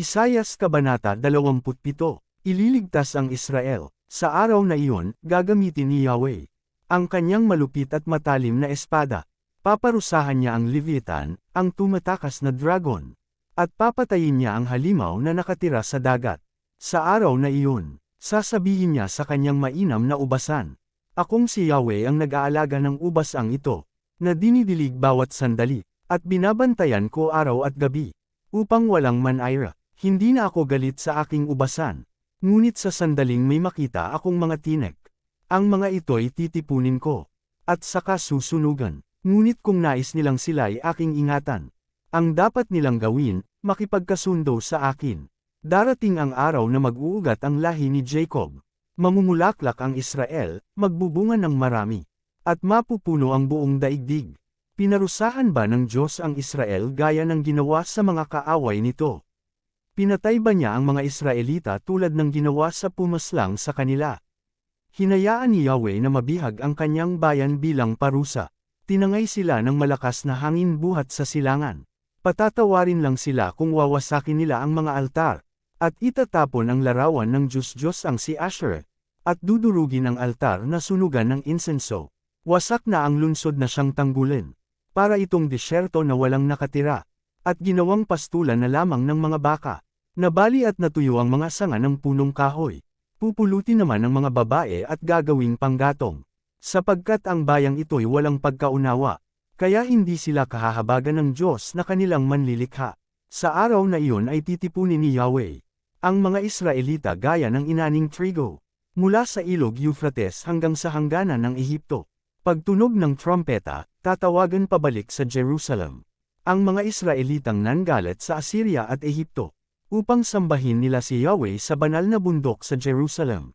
Isayas Kabanata 27. Ililigtas ang Israel. Sa araw na iyon, gagamitin ni Yahweh ang kanyang malupit at matalim na espada. Paparusahan niya ang Leviathan, ang tumatakas na dragon. At papatayin niya ang halimaw na nakatira sa dagat. Sa araw na iyon, sasabihin niya sa kanyang mainam na ubasan, "Akong si Yahweh ang nag-aalaga ng ubasang ito, na dinidilig bawat sandali, at binabantayan ko araw at gabi, upang walang manayra. Hindi na ako galit sa aking ubasan. Ngunit sa sandaling may makita akong mga tinek. Ang mga ito'y titipunin ko, at saka susunugan. Ngunit kung nais nilang sila'y aking ingatan, ang dapat nilang gawin, makipagkasundo sa akin. Darating ang araw na mag-uugat ang lahi ni Jacob. Mamumulaklak ang Israel, magbubunga ng marami, at mapupuno ang buong daigdig. Pinarusahan ba ng Diyos ang Israel gaya ng ginawa sa mga kaaway nito? Pinatay ba niya ang mga Israelita tulad ng ginawa sa pumaslang sa kanila? Hinayaan ni Yahweh na mabihag ang kanyang bayan bilang parusa. Tinangay sila ng malakas na hangin buhat sa silangan. Patatawarin lang sila kung wawasakin nila ang mga altar, at itatapon ang larawan ng Diyos ang si Asher, at dudurugin ang altar na sunugan ng insenso. Wasak na ang lungsod na siyang tanggulin, para itong disyerto na walang nakatira, at ginawang pastulan na lamang ng mga baka. Nabali at natuyo ang mga sanga ng punong kahoy. Pupulutin naman ang mga babae at gagawing panggatong. Sapagkat ang bayang ito'y walang pagkaunawa, kaya hindi sila kahahabagan ng Diyos na kanilang manlilikha. Sa araw na iyon ay titipunin ni Yahweh ang mga Israelita gaya ng inaning trigo, mula sa ilog Euphrates hanggang sa hangganan ng Ehipto. Pagtunog ng trompeta, tatawagan pabalik sa Jerusalem ang mga Israelitang nanggalit sa Assyria at Ehipto, upang sambahin nila si Yahweh sa banal na bundok sa Jerusalem.